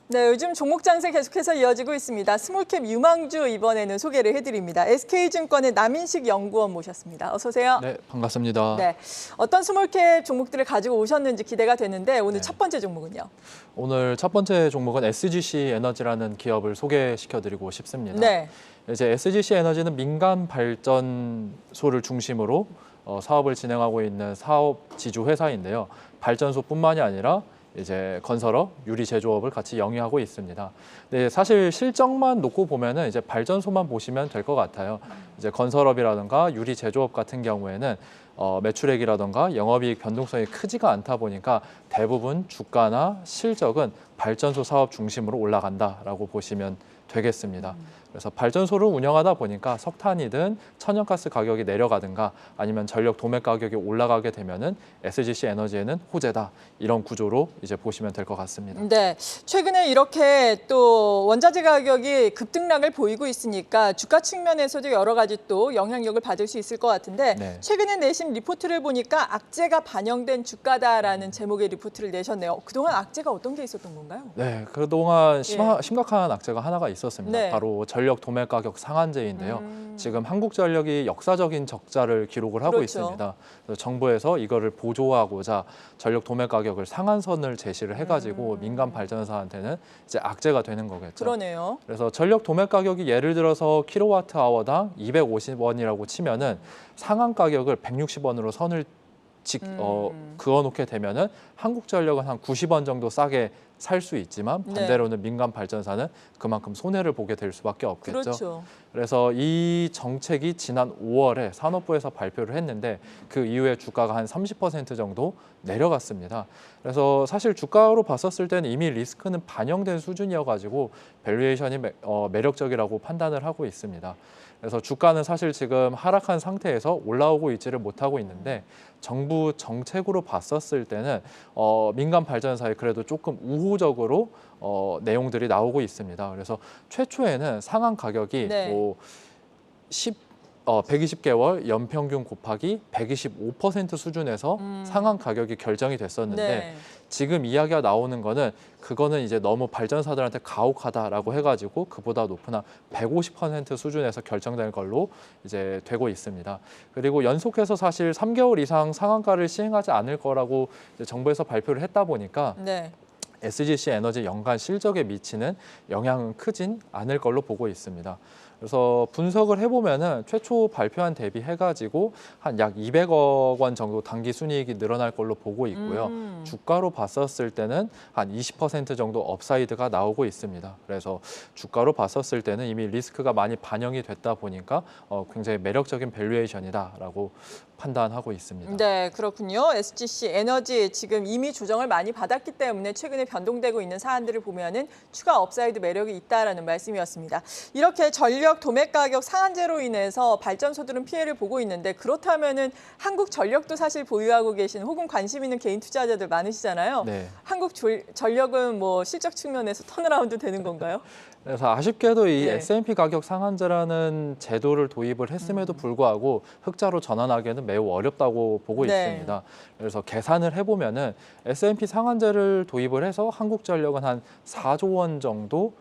네, 요즘 종목 장세 계속해서 이어지고 있습니다. 스몰캡 유망주 이번에는 소개를 해드립니다. SK증권의 남인식 연구원 모셨습니다. 어서 오세요. 네, 반갑습니다. 네, 어떤 스몰캡 종목들을 가지고 오셨는지 기대가 되는데 오늘 네. 첫 번째 종목은요? 오늘 첫 번째 종목은 SGC 에너지라는 기업을 소개시켜드리고 싶습니다. 네. 이제 SGC 에너지는 민간 발전소를 중심으로 사업을 진행하고 있는 사업 지주 회사인데요. 발전소뿐만이 아니라 이제 건설업, 유리 제조업을 같이 영위하고 있습니다. 네, 사실 실적만 놓고 보면은 이제 발전소만 보시면 될 것 같아요. 이제 건설업이라든가 유리 제조업 같은 경우에는 매출액이라든가 영업이익 변동성이 크지가 않다 보니까 대부분 주가나 실적은 발전소 사업 중심으로 올라간다라고 보시면 되겠습니다. 그래서 발전소를 운영하다 보니까 석탄이든 천연가스 가격이 내려가든가 아니면 전력 도매 가격이 올라가게 되면은 SGC 에너지에는 호재다. 이런 구조로 이제 보시면 될 것 같습니다. 네, 최근에 이렇게 또 원자재 가격이 급등락을 보이고 있으니까 주가 측면에서도 여러 가지 또 영향력을 받을 수 있을 것 같은데 네. 최근에 내신 리포트를 보니까 악재가 반영된 주가다라는 제목의 리포트를 내셨네요. 그동안 악재가 어떤 게 있었던 건가요? 네, 그동안 심각한 악재가 하나가 있었습니다. 네. 바로 전력 도매 가격 상한제인데요. 지금 한국전력이 역사적인 적자를 기록을 하고 그렇죠. 있습니다. 그래서 정부에서 이거를 보조하고자 전력 도매 가격을 상한선을 제시를 해가지고 민간 발전사한테는 이제 악재가 되는 거겠죠. 그러네요. 그래서 전력 도매 가격이 예를 들어서 킬로와트아워당 250원이라고 치면은 상한 가격을 160원으로 선을 그어놓게 되면은 한국전력은 한 90원 정도 싸게 살 수 있지만 반대로는 민간 발전사는 그만큼 손해를 보게 될 수밖에 없겠죠. 그렇죠. 그래서 이 정책이 지난 5월에 산업부에서 발표를 했는데 그 이후에 주가가 한 30% 정도 내려갔습니다. 그래서 사실 주가로 봤었을 때는 이미 리스크는 반영된 수준이어가지고 밸류에이션이 매력적이라고 판단을 하고 있습니다. 그래서 주가는 사실 지금 하락한 상태에서 올라오고 있지를 못하고 있는데 정부 정책으로 봤었을 때는 민간 발전사에 그래도 조금 우호적으로 내용들이 나오고 있습니다. 그래서 최초에는 상한 가격이 네. 120개월 연평균 곱하기 125% 수준에서 상한 가격이 결정이 됐었는데 네. 지금 이야기가 나오는 거는 그거는 이제 너무 발전사들한테 가혹하다라고 해가지고 그보다 높은 한 150% 수준에서 결정될 걸로 이제 되고 있습니다. 그리고 연속해서 사실 3개월 이상 상한가를 시행하지 않을 거라고 이제 정부에서 발표를 했다 보니까 네. SGC 에너지 연간 실적에 미치는 영향은 크진 않을 걸로 보고 있습니다. 그래서 분석을 해보면은 최초 발표한 대비해가지고 한 약 200억 원 정도 당기 순이익이 늘어날 걸로 보고 있고요. 주가로 봤었을 때는 한 20% 정도 업사이드가 나오고 있습니다. 그래서 주가로 봤었을 때는 이미 리스크가 많이 반영이 됐다 보니까 굉장히 매력적인 밸류에이션이다라고 판단하고 있습니다. 네, 그렇군요. SGC 에너지 지금 이미 조정을 많이 받았기 때문에 최근에 변동되고 있는 사안들을 보면은 추가 업사이드 매력이 있다라는 말씀이었습니다. 이렇게 전력 도매 가격 상한제로 인해서 발전소들은 피해를 보고 있는데 그렇다면은 한국전력도 사실 보유하고 계신 혹은 관심 있는 개인 투자자들 많으시잖아요. 네. 한국전력은 뭐 실적 측면에서 턴어라운드 되는 건가요? 그래서 아쉽게도 이 네. S&P 가격 상한제라는 제도를 도입을 했음에도 불구하고 흑자로 전환하기에는 매우 어렵다고 보고 네. 있습니다. 그래서 계산을 해보면은 S&P 상한제를 도입을 해서 한국전력은 한 4조 원 정도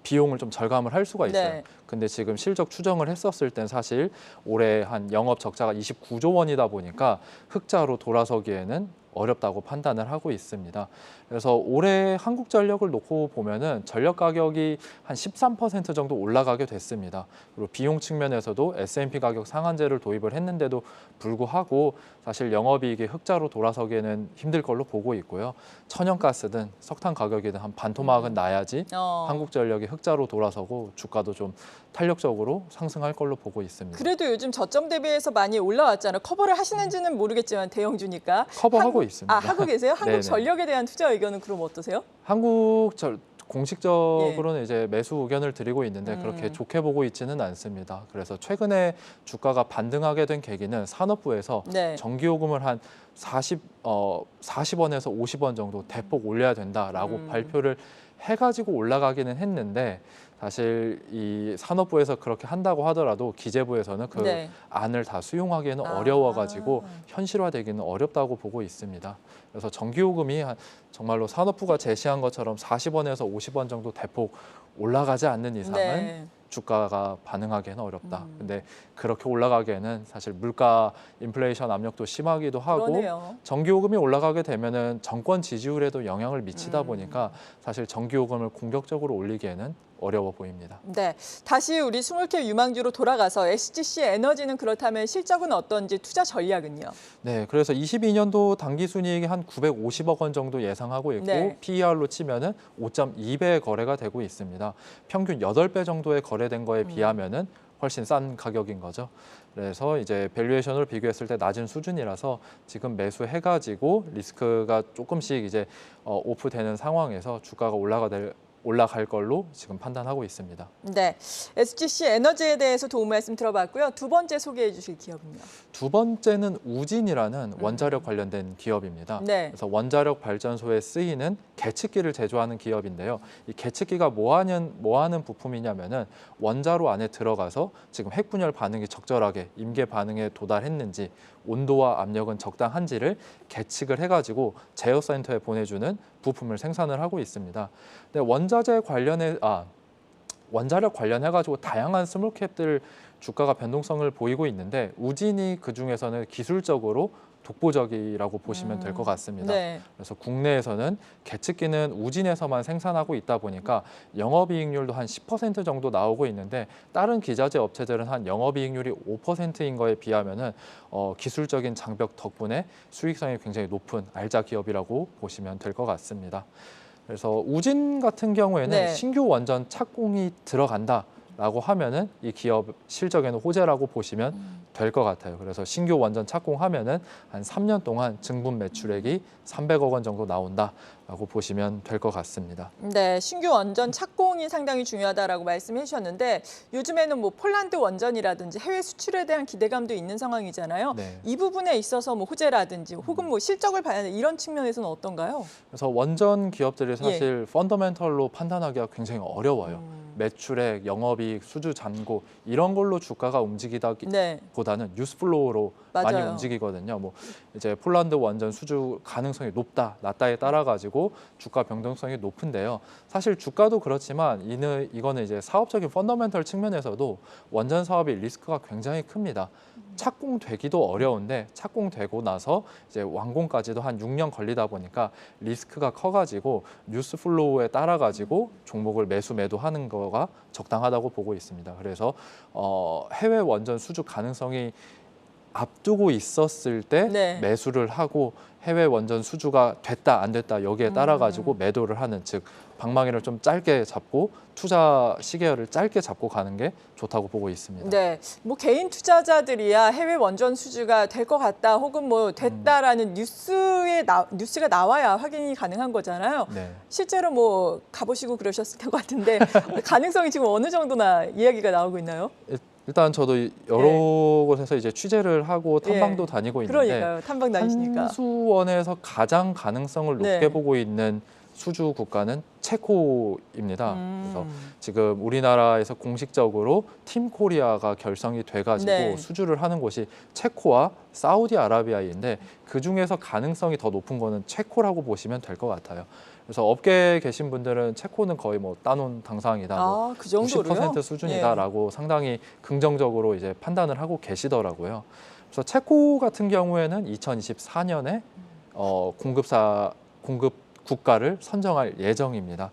비용을 좀 절감을 할 수가 있어요. 네. 근데 지금 실적 추정을 했었을 땐 사실 올해 한 영업 적자가 29조 원이다 보니까 흑자로 돌아서기에는 어렵다고 판단을 하고 있습니다. 그래서 올해 한국전력을 놓고 보면은 전력 가격이 한 13% 정도 올라가게 됐습니다. 그리고 비용 측면에서도 S&P 가격 상한제를 도입을 했는데도 불구하고 사실 영업이익이 흑자로 돌아서기에는 힘들 걸로 보고 있고요. 천연가스든 석탄 가격이든 한 반토막은 나야지 한국전력이 흑자로 돌아서고 주가도 좀 탄력적으로 상승할 걸로 보고 있습니다. 그래도 요즘 저점 대비해서 많이 올라왔잖아요. 커버를 하시는지는 모르겠지만 대형주니까. 커버하고 있습니다. 아, 하고 계세요? 네네. 한국전력에 대한 투자 의견은 그럼 어떠세요? 공식적으로는 이제 매수 의견을 드리고 있는데 그렇게 좋게 보고 있지는 않습니다. 그래서 최근에 주가가 반등하게 된 계기는 산업부에서 네. 전기요금을 한 40원에서 50원 정도 대폭 올려야 된다라고 발표를 해가지고 올라가기는 했는데 사실 이 산업부에서 그렇게 한다고 하더라도 기재부에서는 그 네. 안을 다 수용하기에는 아. 어려워가지고 현실화되기는 어렵다고 보고 있습니다. 그래서 전기요금이 정말로 산업부가 제시한 것처럼 40원에서 50원 정도 대폭 올라가지 않는 이상은 네. 주가가 반응하기에는 어렵다. 근데 그렇게 올라가기에는 사실 물가 인플레이션 압력도 심하기도 하고 그러네요. 전기요금이 올라가게 되면은 정권 지지율에도 영향을 미치다 보니까 사실 전기요금을 공격적으로 올리기에는 어려워 보입니다. 네, 다시 우리 스몰캡 유망주로 돌아가서 SGC 에너지는 그렇다면 실적은 어떤지 투자 전략은요? 네, 그래서 22년도 당기순이익이 한 950억 원 정도 예상하고 있고 네. PER로 치면은 5.2배 거래가 되고 있습니다. 평균 8배 정도의 거래된 거에 비하면은 훨씬 싼 가격인 거죠. 그래서 이제 밸류에이션으로 비교했을 때 낮은 수준이라서 지금 매수해가지고 리스크가 조금씩 이제 오프되는 상황에서 주가가 올라갈 걸로 지금 판단하고 있습니다. 네, SGC 에너지에 대해서 도움 말씀 들어봤고요. 두 번째 소개해 주실 기업은요? 두 번째는 우진이라는 원자력 관련된 기업입니다. 네. 그래서 원자력 발전소에 쓰이는 계측기를 제조하는 기업인데요. 이 계측기가 뭐 하는 부품이냐면은 원자로 안에 들어가서 지금 핵분열 반응이 적절하게 임계 반응에 도달했는지 온도와 압력은 적당한지를 계측을 해가지고 제어 센터에 보내주는 부품을 생산을 하고 있습니다. 근데 원자력 관련해가지고 다양한 스몰캡들 주가가 변동성을 보이고 있는데 우진이 그 중에서는 기술적으로 독보적이라고 보시면 될 것 같습니다. 네. 그래서 국내에서는 계측기는 우진에서만 생산하고 있다 보니까 영업이익률도 한 10% 정도 나오고 있는데 다른 기자재 업체들은 한 영업이익률이 5%인 거에 비하면은 기술적인 장벽 덕분에 수익성이 굉장히 높은 알짜 기업이라고 보시면 될 것 같습니다. 그래서 우진 같은 경우에는 네. 신규 원전 착공이 들어간다라고 하면은 이 기업 실적에는 호재라고 보시면 될 것 같아요. 그래서 신규 원전 착공하면은 한 3년 동안 증분 매출액이 300억 원 정도 나온다라고 보시면 될 것 같습니다. 네, 신규 원전 착공이 상당히 중요하다라고 말씀해 주셨는데 요즘에는 뭐 폴란드 원전이라든지 해외 수출에 대한 기대감도 있는 상황이잖아요. 네. 이 부분에 있어서 뭐 호재라든지 혹은 뭐 실적을 봐야 하는 이런 측면에서는 어떤가요? 그래서 원전 기업들이 사실 펀더멘털로 판단하기가 굉장히 어려워요. 매출액, 영업이익, 수주 잔고 이런 걸로 주가가 움직이다보다는 네. 뉴스플로우로 많이 맞아요. 움직이거든요. 뭐 이제 폴란드 원전 수주 가능성이 높다, 낮다에 따라 가지고 주가 변동성이 높은데요. 사실 주가도 그렇지만 이거는 이제 사업적인 펀더멘털 측면에서도 원전 사업의 리스크가 굉장히 큽니다. 착공되기도 어려운데 착공되고 나서 이제 완공까지도 한 6년 걸리다 보니까 리스크가 커가지고 뉴스 플로우에 따라 가지고 종목을 매도하는 거가 적당하다고 보고 있습니다. 그래서 해외 원전 수주 가능성이 앞두고 있었을 때 네. 매수를 하고 해외 원전 수주가 됐다 안 됐다 여기에 따라 가지고 매도를 하는 즉 방망이를 좀 짧게 잡고 투자 시계열을 짧게 잡고 가는 게 좋다고 보고 있습니다. 네, 뭐 개인 투자자들이야 해외 원전 수주가 될 것 같다 혹은 뭐 됐다라는 뉴스가 나와야 확인이 가능한 거잖아요. 네. 실제로 뭐 가보시고 그러셨을 것 같은데 가능성이 지금 어느 정도나 이야기가 나오고 있나요? 일단 저도 여러 곳에서 이제 취재를 하고 탐방도 다니고 있는데 그러니까요. 탐방 다니시니까. 한수원에서 가장 가능성을 높게 네. 보고 있는 수주 국가는 체코입니다. 그래서 지금 우리나라에서 공식적으로 팀 코리아가 결성이 돼가지고 네. 수주를 하는 곳이 체코와 사우디아라비아인데 그 중에서 가능성이 더 높은 거는 체코라고 보시면 될 것 같아요. 그래서 업계에 계신 분들은 체코는 거의 뭐 따놓은 당상이다, 뭐 그 정도로요? 90% 수준이다라고 상당히 긍정적으로 이제 판단을 하고 계시더라고요. 그래서 체코 같은 경우에는 2024년에 공급 국가를 선정할 예정입니다.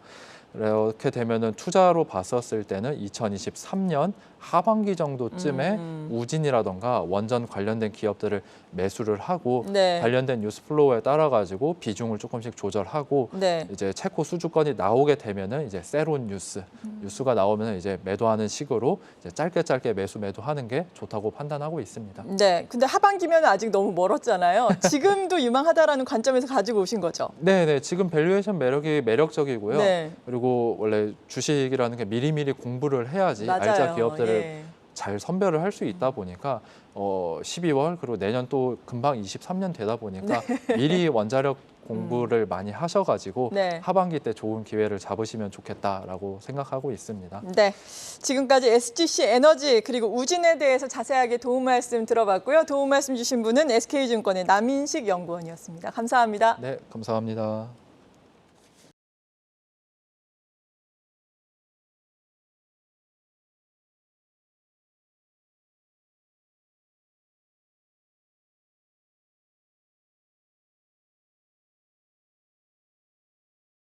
이렇게 되면은 투자로 봤었을 때는 2023년 하반기 정도쯤에 우진이라던가 원전 관련된 기업들을 매수를 하고 네. 관련된 뉴스 플로우에 따라 가지고 비중을 조금씩 조절하고 네. 이제 체코 수주권이 나오게 되면은 이제 새로운 뉴스가 나오면 이제 매도하는 식으로 이제 짧게 매도하는 게 좋다고 판단하고 있습니다. 네, 근데 하반기면 아직 너무 멀었잖아요. 지금도 유망하다라는 관점에서 가지고 오신 거죠? 네, 지금 밸류에이션 매력이 매력적이고요. 네. 그리고 원래 주식이라는 게 미리미리 공부를 해야지 맞아요. 알짜 기업들을 예. 잘 선별을 할 수 있다 보니까 12월 그리고 내년 또 금방 23년 되다 보니까 미리 원자력 공부를 많이 하셔가지고 네. 하반기 때 좋은 기회를 잡으시면 좋겠다라고 생각하고 있습니다. 네, 지금까지 SGC 에너지 그리고 우진에 대해서 자세하게 도움 말씀 들어봤고요. 도움 말씀 주신 분은 SK증권의 남인식 연구원이었습니다. 감사합니다. 네, 감사합니다.